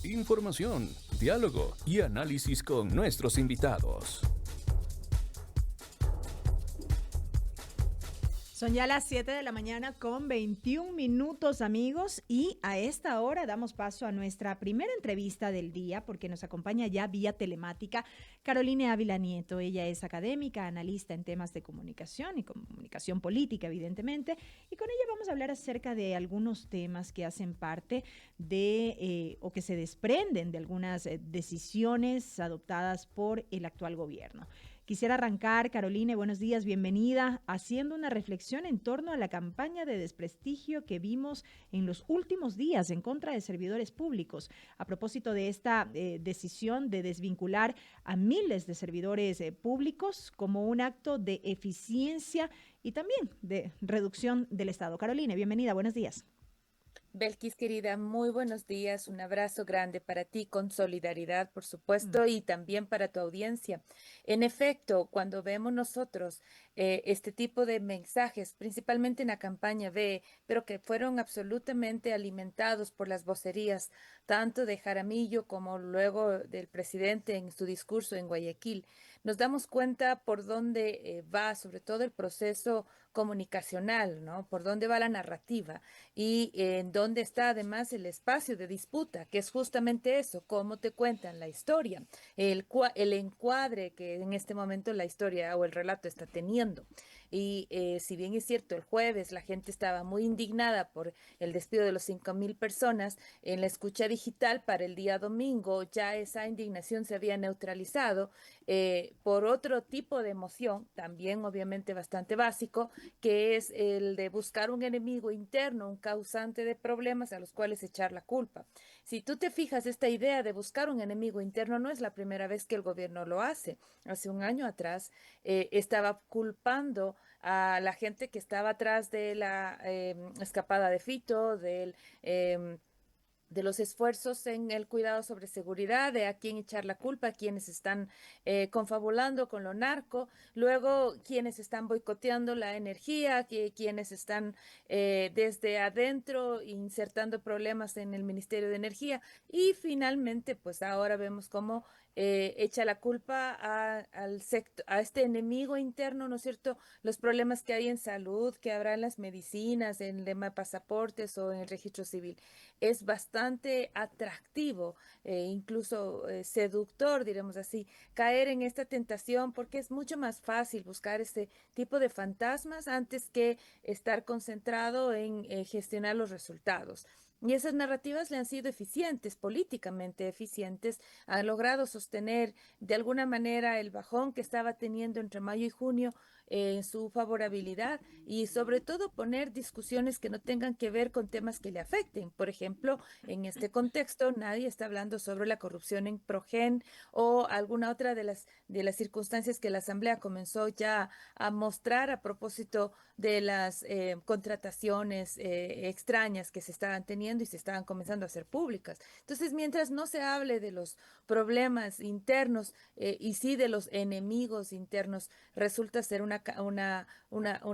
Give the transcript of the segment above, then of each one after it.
Información, diálogo y análisis con nuestros invitados. Son ya las 7 de la mañana con 21 minutos, amigos, y a esta hora damos paso a nuestra primera entrevista del día porque nos acompaña ya vía telemática Carolina Ávila Nieto. Ella es académica, analista en temas de comunicación y comunicación política, evidentemente, y con ella vamos a hablar acerca de algunos temas que hacen parte de o que se desprenden de algunas decisiones adoptadas por el actual gobierno. Quisiera arrancar, Carolina, buenos días, bienvenida, haciendo una reflexión en torno a la campaña de desprestigio que vimos en los últimos días en contra de servidores públicos, a propósito de esta decisión de desvincular a miles de servidores públicos como un acto de eficiencia y también de reducción del Estado. Carolina, bienvenida, buenos días. Belkis, querida, muy buenos días. Un abrazo grande para ti, con solidaridad, por supuesto, y también para tu audiencia. En efecto, cuando vemos nosotros este tipo de mensajes, principalmente en la campaña B, pero que fueron absolutamente alimentados por las vocerías, tanto de Jaramillo como luego del presidente en su discurso en Guayaquil, nos damos cuenta por dónde va, sobre todo el proceso comunicacional, ¿no? Por dónde va la narrativa y en dónde está además el espacio de disputa, que es justamente eso, cómo te cuentan la historia, el encuadre que en este momento la historia o el relato está teniendo. Y si bien es cierto, el jueves la gente estaba muy indignada por el despido de los 5.000 personas, en la escucha digital para el día domingo ya esa indignación se había neutralizado por otro tipo de emoción, también obviamente bastante básico, que es el de buscar un enemigo interno, un causante de problemas a los cuales echar la culpa. Si tú te fijas, esta idea de buscar un enemigo interno no es la primera vez que el gobierno lo hace. Hace un año atrás estaba culpando a la gente que estaba atrás de la escapada de Fito, de los esfuerzos en el cuidado sobre seguridad, de a quién echar la culpa, a quienes están confabulando con lo narco, luego quienes están boicoteando la energía, quienes están desde adentro insertando problemas en el Ministerio de Energía y finalmente pues ahora vemos cómo echa la culpa a este enemigo interno, ¿no es cierto? Los problemas que hay en salud, que habrá en las medicinas, en el tema de pasaportes o en el registro civil. Es bastante atractivo, incluso seductor, diremos así, caer en esta tentación porque es mucho más fácil buscar este tipo de fantasmas antes que estar concentrado en gestionar los resultados. Y esas narrativas le han sido eficientes, políticamente eficientes, han logrado sostener de alguna manera el bajón que estaba teniendo entre mayo y junio en su favorabilidad y sobre todo poner discusiones que no tengan que ver con temas que le afecten. Por ejemplo, en este contexto nadie está hablando sobre la corrupción en Progen o alguna otra de las circunstancias que la Asamblea comenzó ya a mostrar a propósito de las contrataciones extrañas que se estaban teniendo y se estaban comenzando a hacer públicas. Entonces, mientras no se hable de los problemas internos y sí de los enemigos internos, resulta ser una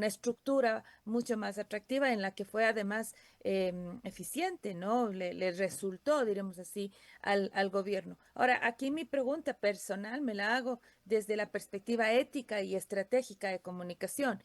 estructura mucho más atractiva en la que fue además eficiente, ¿no? Le resultó, diremos así, al gobierno. Ahora, aquí mi pregunta personal me la hago desde la perspectiva ética y estratégica de comunicación.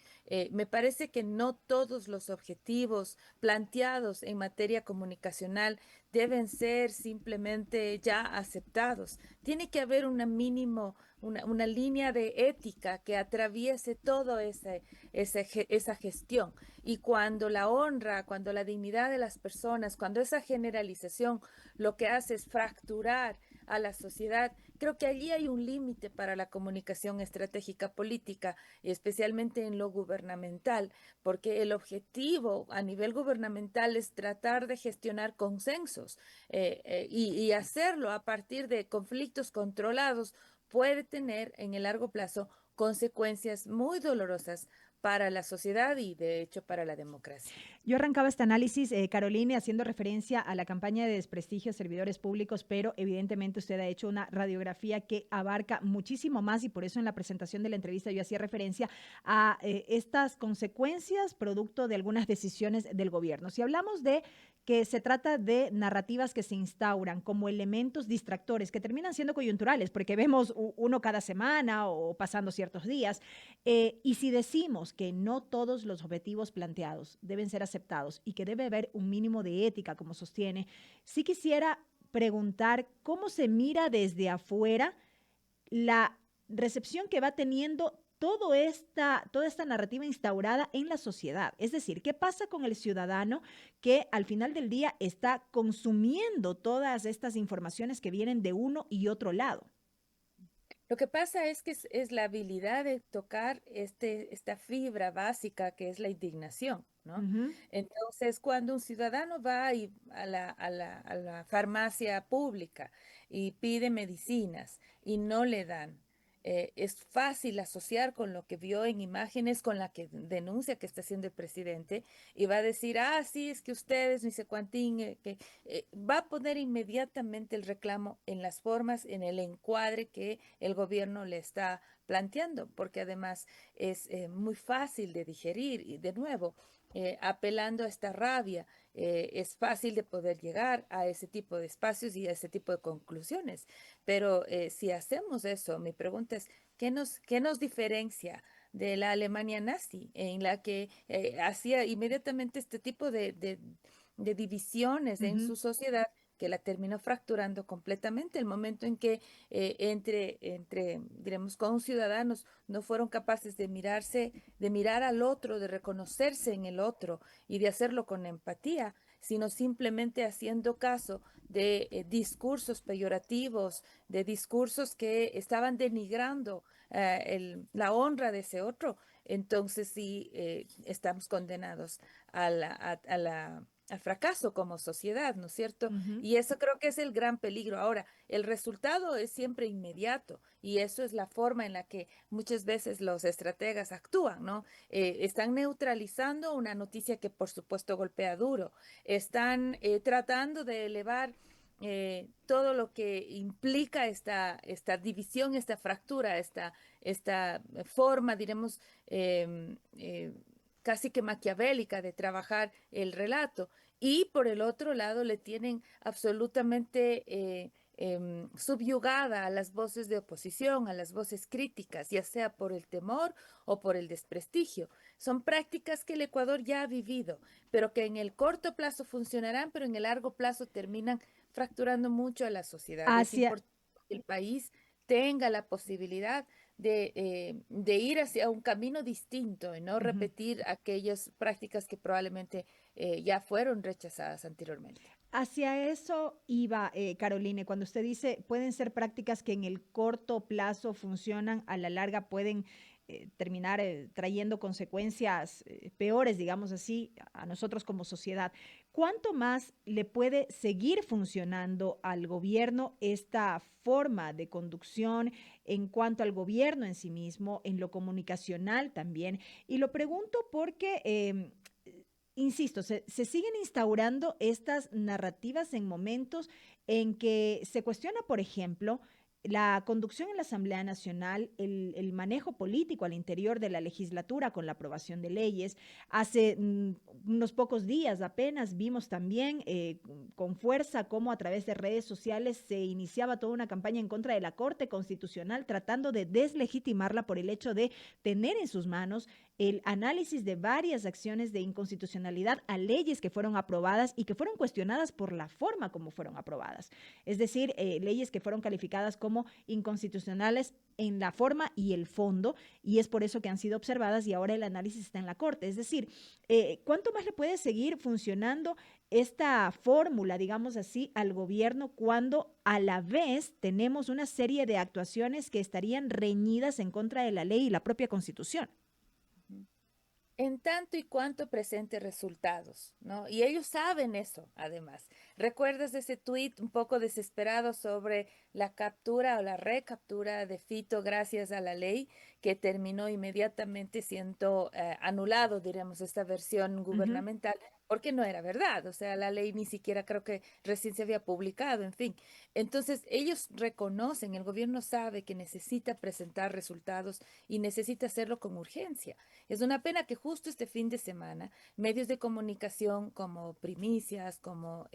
Me parece que no todos los objetivos planteados en materia comunicacional deben ser simplemente ya aceptados. Tiene que haber una línea de ética que atraviese toda esa gestión. Y cuando la honra, cuando la dignidad de las personas, cuando esa generalización lo que hace es fracturar a la sociedad, creo que allí hay un límite para la comunicación estratégica política, especialmente en lo gubernamental, porque el objetivo a nivel gubernamental es tratar de gestionar consensos y hacerlo a partir de conflictos controlados puede tener en el largo plazo consecuencias muy dolorosas para la sociedad y de hecho para la democracia. Yo arrancaba este análisis, Carolina, haciendo referencia a la campaña de desprestigio a servidores públicos, pero evidentemente usted ha hecho una radiografía que abarca muchísimo más y por eso en la presentación de la entrevista yo hacía referencia a estas consecuencias producto de algunas decisiones del gobierno. Si hablamos de que se trata de narrativas que se instauran como elementos distractores que terminan siendo coyunturales, porque vemos uno cada semana o pasando ciertos días. Y si decimos que no todos los objetivos planteados deben ser aceptados y que debe haber un mínimo de ética, como sostiene, sí quisiera preguntar cómo se mira desde afuera la recepción que va teniendo toda esta narrativa instaurada en la sociedad. Es decir, ¿qué pasa con el ciudadano que al final del día está consumiendo todas estas informaciones que vienen de uno y otro lado? Lo que pasa es que es la habilidad de tocar esta fibra básica que es la indignación, ¿no? Ujú. Entonces, cuando un ciudadano va a la farmacia pública y pide medicinas y no le dan, es fácil asociar con lo que vio en imágenes, con la que denuncia que está haciendo el presidente, y va a decir, ah, sí, es que ustedes, ni sé cuántín, va a poner inmediatamente el reclamo en las formas, en el encuadre que el gobierno le está planteando, porque además es muy fácil de digerir y de nuevo, apelando a esta rabia, es fácil de poder llegar a ese tipo de espacios y a ese tipo de conclusiones. Pero si hacemos eso, mi pregunta es, qué nos diferencia de la Alemania nazi, en la que hacía inmediatamente este tipo de divisiones en Ujú. su sociedad que la terminó fracturando completamente? El momento en que diremos, con ciudadanos no fueron capaces de mirarse, de mirar al otro, de reconocerse en el otro y de hacerlo con empatía, sino simplemente haciendo caso de discursos peyorativos, de discursos que estaban denigrando la honra de ese otro. Entonces sí, estamos condenados al fracaso como sociedad, ¿no es cierto? Ujú. Y eso creo que es el gran peligro. Ahora, el resultado es siempre inmediato y eso es la forma en la que muchas veces los estrategas actúan, ¿no? Están neutralizando una noticia que por supuesto golpea duro, están tratando de elevar todo lo que implica esta división, esta fractura, esta forma, diremos, casi que maquiavélica de trabajar el relato. Y por el otro lado le tienen absolutamente subyugada a las voces de oposición, a las voces críticas, ya sea por el temor o por el desprestigio. Son prácticas que el Ecuador ya ha vivido, pero que en el corto plazo funcionarán, pero en el largo plazo terminan fracturando mucho a la sociedad. Es Hacia, importante que el país tenga la posibilidad de ir hacia un camino distinto y no ujú. repetir aquellas prácticas que probablemente ya fueron rechazadas anteriormente. Hacia eso iba, Caroline, cuando usted dice pueden ser prácticas que en el corto plazo funcionan, a la larga pueden terminar trayendo consecuencias peores, digamos así, a nosotros como sociedad. ¿Cuánto más le puede seguir funcionando al gobierno esta forma de conducción en cuanto al gobierno en sí mismo, en lo comunicacional también? Y lo pregunto porque insisto, se siguen instaurando estas narrativas en momentos en que se cuestiona, por ejemplo, la conducción en la Asamblea Nacional, el manejo político al interior de la legislatura con la aprobación de leyes. Hace unos pocos días apenas vimos también con fuerza cómo a través de redes sociales se iniciaba toda una campaña en contra de la Corte Constitucional tratando de deslegitimarla por el hecho de tener en sus manos el análisis de varias acciones de inconstitucionalidad a leyes que fueron aprobadas y que fueron cuestionadas por la forma como fueron aprobadas. Es decir, leyes que fueron calificadas como inconstitucionales en la forma y el fondo, y es por eso que han sido observadas y ahora el análisis está en la Corte. Es decir, ¿cuánto más le puede seguir funcionando esta fórmula, digamos así, al gobierno cuando a la vez tenemos una serie de actuaciones que estarían reñidas en contra de la ley y la propia Constitución? En tanto y cuanto presente resultados, ¿no? Y ellos saben eso, además. ¿Recuerdas ese tuit un poco desesperado sobre la captura o la recaptura de Fito gracias a la ley que terminó inmediatamente siendo anulado, diremos, esta versión Ujú. gubernamental, porque no era verdad, o sea, la ley ni siquiera creo que recién se había publicado, en fin. Entonces, ellos reconocen, el gobierno sabe que necesita presentar resultados y necesita hacerlo con urgencia. Es una pena que justo este fin de semana medios de comunicación como Primicias, como,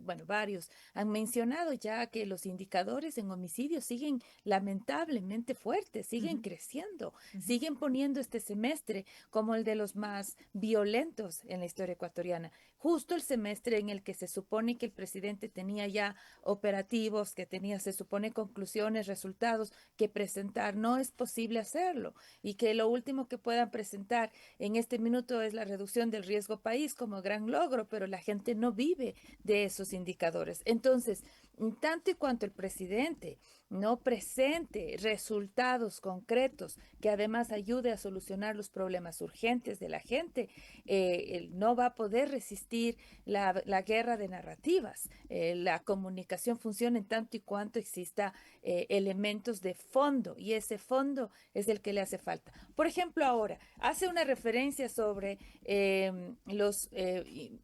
bueno, varios, han mencionado ya que los indicadores en homicidios siguen lamentablemente fuertes, siguen Ujú, creciendo, ujú. siguen poniendo este semestre como el de los más violentos en la historia ecuatoriana. Justo el semestre en el que se supone que el presidente tenía ya operativos, que tenía, se supone, conclusiones, resultados que presentar, no es posible hacerlo y que lo último que puedan presentar en este minuto es la reducción del riesgo país como gran logro, pero la gente no vive de esos indicadores. Entonces, tanto y cuanto el presidente no presente resultados concretos que además ayude a solucionar los problemas urgentes de la gente, él no va a poder resistir la guerra de narrativas. La comunicación funciona en tanto y cuanto exista elementos de fondo y ese fondo es el que le hace falta. Por ejemplo, ahora hace una referencia sobre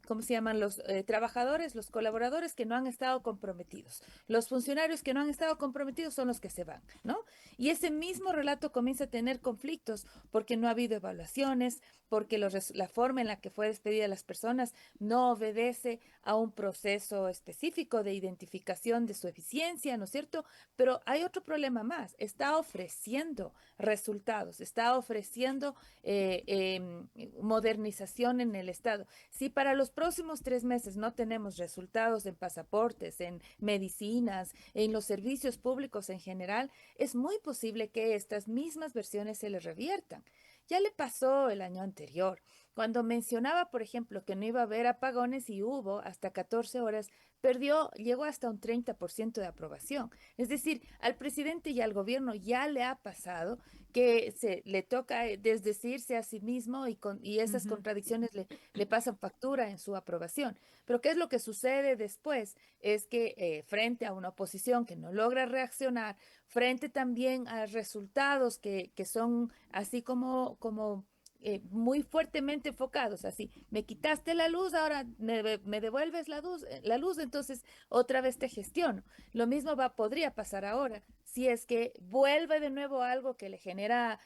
¿cómo se llaman? Los trabajadores, los colaboradores que no han estado comprometidos. Los funcionarios que no han estado comprometidos son los que se van, ¿no? Y ese mismo relato comienza a tener conflictos porque no ha habido evaluaciones, porque la forma en la que fue despedida las personas no obedece a un proceso específico de identificación de su eficiencia, ¿no es cierto? Pero hay otro problema más, está ofreciendo resultados, está ofreciendo modernización en el Estado. Si para los próximos 3 meses no tenemos resultados en pasaportes, en medicinas, en los servicios públicos en general, es muy posible que estas mismas versiones se le reviertan. Ya le pasó el año anterior, cuando mencionaba, por ejemplo, que no iba a haber apagones y hubo hasta 14 horas, llegó hasta un 30% de aprobación. Es decir, al presidente y al gobierno ya le ha pasado que le toca desdecirse a sí mismo y esas Ujú. contradicciones le pasan factura en su aprobación. Pero ¿qué es lo que sucede después? Es que frente a una oposición que no logra reaccionar, frente también a resultados que son así como muy fuertemente enfocados, así, me quitaste la luz, ahora me devuelves la luz, entonces otra vez te gestiono. Lo mismo podría pasar ahora, si es que vuelve de nuevo algo que le genera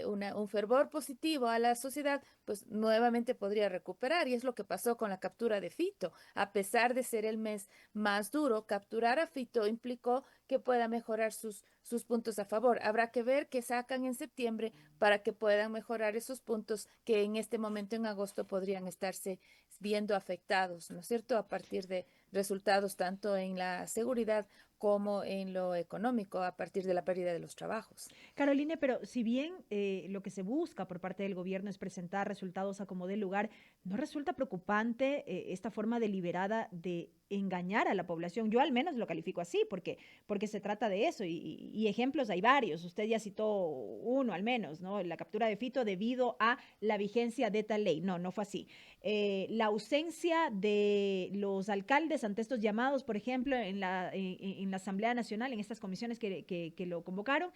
un fervor positivo a la sociedad, pues nuevamente podría recuperar. Y es lo que pasó con la captura de Fito. A pesar de ser el mes más duro, capturar a Fito implicó que pueda mejorar sus puntos a favor. Habrá que ver qué sacan en septiembre para que puedan mejorar esos puntos que en este momento en agosto podrían estarse viendo afectados, ¿no es cierto? A partir de resultados tanto en la seguridad como en lo económico, a partir de la pérdida de los trabajos. Caroline, pero si bien lo que se busca por parte del gobierno es presentar resultados a como dé lugar, ¿no resulta preocupante esta forma deliberada de engañar a la población? Yo al menos lo califico así, porque se trata de eso y ejemplos hay varios. Usted ya citó uno al menos, ¿no? La captura de Fito debido a la vigencia de tal ley. No, no fue así. La ausencia de los alcaldes ante estos llamados, por ejemplo, en la Asamblea Nacional, en estas comisiones que lo convocaron,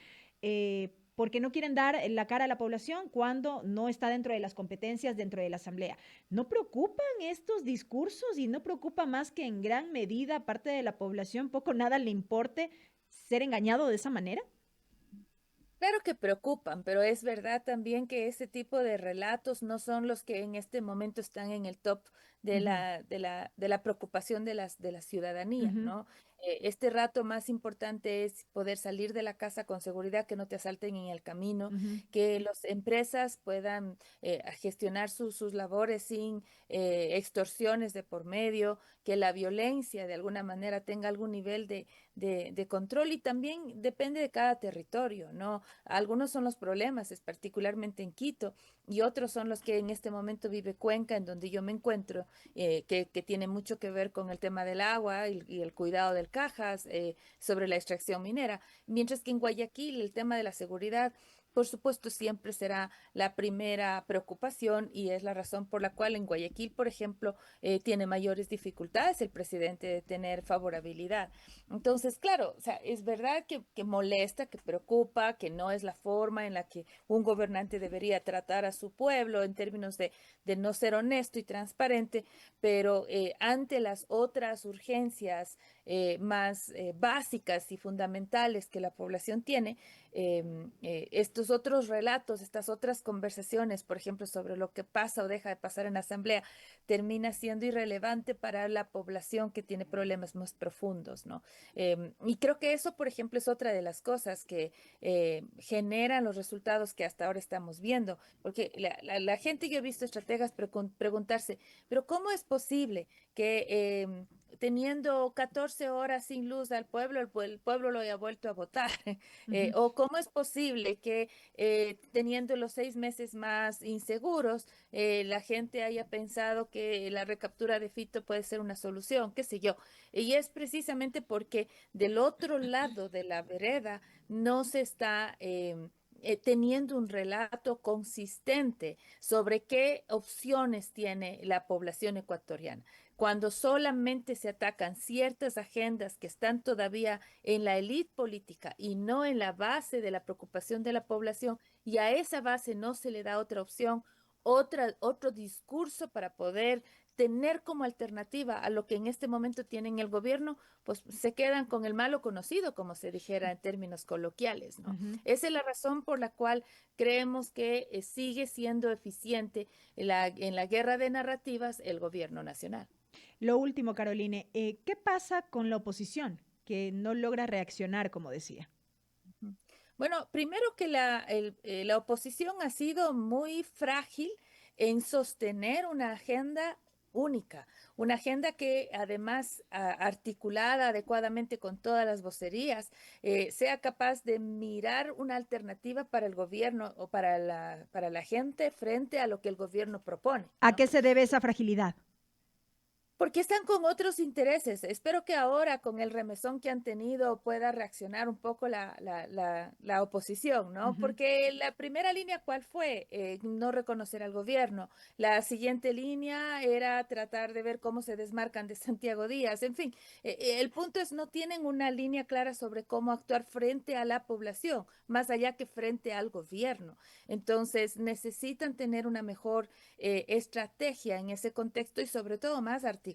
porque no quieren dar la cara a la población cuando no está dentro de las competencias dentro de la Asamblea. ¿No preocupan estos discursos y no preocupa más que en gran medida parte de la población poco o nada le importe ser engañado de esa manera? Claro que preocupan, pero es verdad también que ese tipo de relatos no son los que en este momento están en el top Ujú, de la preocupación de la ciudadanía, ujú, ¿no? Este rato más importante es poder salir de la casa con seguridad, que no te asalten en el camino, ujú. que las empresas puedan gestionar sus labores sin extorsiones de por medio, que la violencia de alguna manera tenga algún nivel de control y también depende de cada territorio, ¿no? Algunos son los problemas, es particularmente en Quito, y otros son los que en este momento vive Cuenca, en donde yo me encuentro, que tiene mucho que ver con el tema del agua y el cuidado del Cajas, sobre la extracción minera. Mientras que en Guayaquil el tema de la seguridad por supuesto, siempre será la primera preocupación y es la razón por la cual en Guayaquil, por ejemplo, tiene mayores dificultades el presidente de tener favorabilidad. Entonces, claro, o sea, es verdad que molesta, que preocupa, que no es la forma en la que un gobernante debería tratar a su pueblo en términos de no ser honesto y transparente, pero ante las otras urgencias más básicas y fundamentales que la población tiene, estos otros relatos, estas otras conversaciones, por ejemplo, sobre lo que pasa o deja de pasar en la asamblea, termina siendo irrelevante para la población que tiene problemas más profundos, ¿no? Y creo que eso, por ejemplo, es otra de las cosas que generan los resultados que hasta ahora estamos viendo, porque la gente, yo he visto estrategas preguntarse, pero ¿cómo es posible que teniendo 14 horas sin luz al pueblo, el pueblo lo haya vuelto a votar? Ujú. ¿O cómo es posible que teniendo los 6 meses más inseguros, la gente haya pensado que la recaptura de Fito puede ser una solución, qué sé yo? Y es precisamente porque del otro lado de la vereda no se está teniendo un relato consistente sobre qué opciones tiene la población ecuatoriana. Cuando solamente se atacan ciertas agendas que están todavía en la élite política y no en la base de la preocupación de la población, y a esa base no se le da otra opción, otro discurso para poder tener como alternativa a lo que en este momento tienen el gobierno, pues se quedan con el malo conocido, como se dijera en términos coloquiales, ¿no? Ujú. Esa es la razón por la cual creemos que sigue siendo eficiente en la guerra de narrativas el gobierno nacional. Lo último, Caroline, ¿qué pasa con la oposición que no logra reaccionar, como decía? Ujú. Bueno, primero que la oposición ha sido muy frágil en sostener una agenda única, una agenda que además articulada adecuadamente con todas las vocerías, sea capaz de mirar una alternativa para el gobierno o para la gente frente a lo que el gobierno propone, ¿A ¿no? qué se debe esa fragilidad? Porque están con otros intereses. Espero que ahora, con el remesón que han tenido, pueda reaccionar un poco la oposición, ¿no? Ujú. Porque la primera línea, ¿cuál fue? No reconocer al gobierno. La siguiente línea era tratar de ver cómo se desmarcan de Santiago Díaz. En fin, el punto es, no tienen una línea clara sobre cómo actuar frente a la población, más allá que frente al gobierno. Entonces, necesitan tener una mejor estrategia en ese contexto y sobre todo más articulados.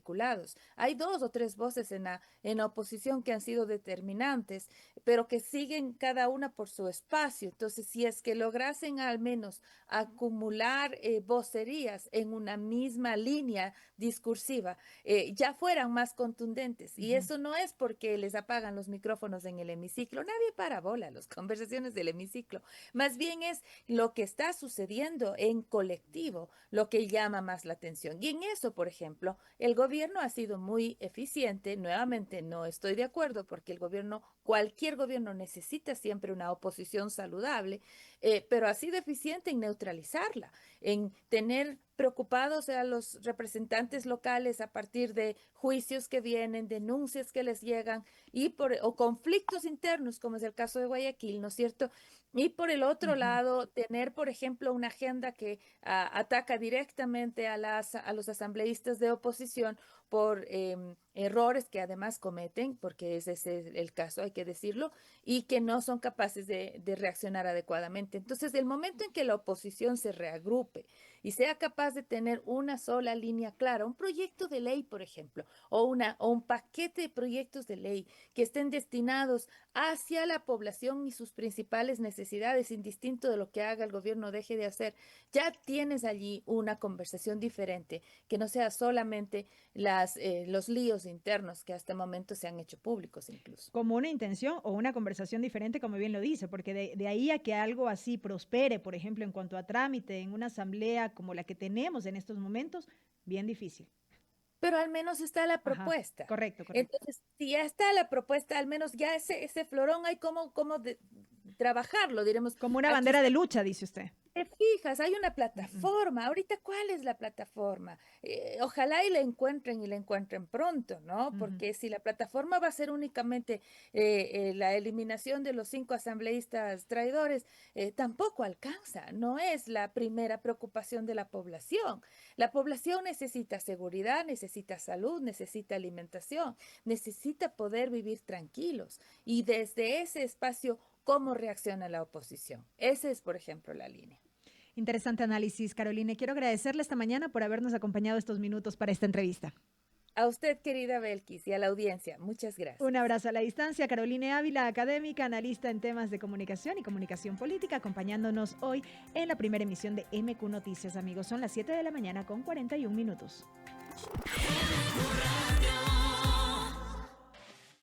Hay dos o tres voces en la oposición que han sido determinantes, pero que siguen cada una por su espacio. Entonces, si es que lograsen al menos acumular vocerías en una misma línea discursiva, ya fueran más contundentes. Y Ujú. eso no es porque les apagan los micrófonos en el hemiciclo. Nadie para bola las conversaciones del hemiciclo. Más bien es lo que está sucediendo en colectivo lo que llama más la atención. Y en eso, por ejemplo, el gobierno ha sido muy eficiente. Nuevamente, no estoy de acuerdo porque el gobierno, cualquier gobierno necesita siempre una oposición saludable, pero ha sido eficiente en neutralizarla, en tener preocupados a los representantes locales a partir de juicios que vienen, denuncias que les llegan o conflictos internos, como es el caso de Guayaquil, ¿no es cierto? Y por el otro Ujú. lado, tener, por ejemplo, una agenda que ataca directamente a los asambleístas de oposición por errores que además cometen, porque ese es el caso, hay que decirlo, y que no son capaces de reaccionar adecuadamente. Entonces, el momento en que la oposición se reagrupe y sea capaz de tener una sola línea clara, un proyecto de ley, por ejemplo, o un paquete de proyectos de ley que estén destinados hacia la población y sus principales necesidades, indistinto de lo que haga el gobierno o deje de hacer, ya tienes allí una conversación diferente, que no sea solamente los líos internos que hasta el momento se han hecho públicos incluso. Como una intención o una conversación diferente, como bien lo dice, porque de ahí a que algo así prospere, por ejemplo, en cuanto a trámite en una asamblea como la que tenemos en estos momentos, bien difícil. Pero al menos está la Ajá, propuesta. correcto, correcto. Entonces, si ya está la propuesta, al menos ya ese florón hay trabajarlo, diremos. Como una aquí bandera de lucha, dice usted. te fijas, hay una plataforma. Ahorita, ¿cuál es la plataforma? Ojalá y la encuentren pronto, ¿no? Porque si la plataforma va a ser únicamente la eliminación de los 5 asambleístas traidores, tampoco alcanza. No es la primera preocupación de la población. La población necesita seguridad, necesita salud, necesita alimentación, necesita poder vivir tranquilos. Y desde ese espacio, ¿cómo reacciona la oposición? Esa es, por ejemplo, la línea. Interesante análisis, Caroline. Quiero agradecerle esta mañana por habernos acompañado estos minutos para esta entrevista. A usted, querida Belkis, y a la audiencia, muchas gracias. Un abrazo a la distancia. Caroline Ávila, académica, analista en temas de comunicación y comunicación política, acompañándonos hoy en la primera emisión de MQ Noticias, amigos. Son las 7 de la mañana con 41 minutos.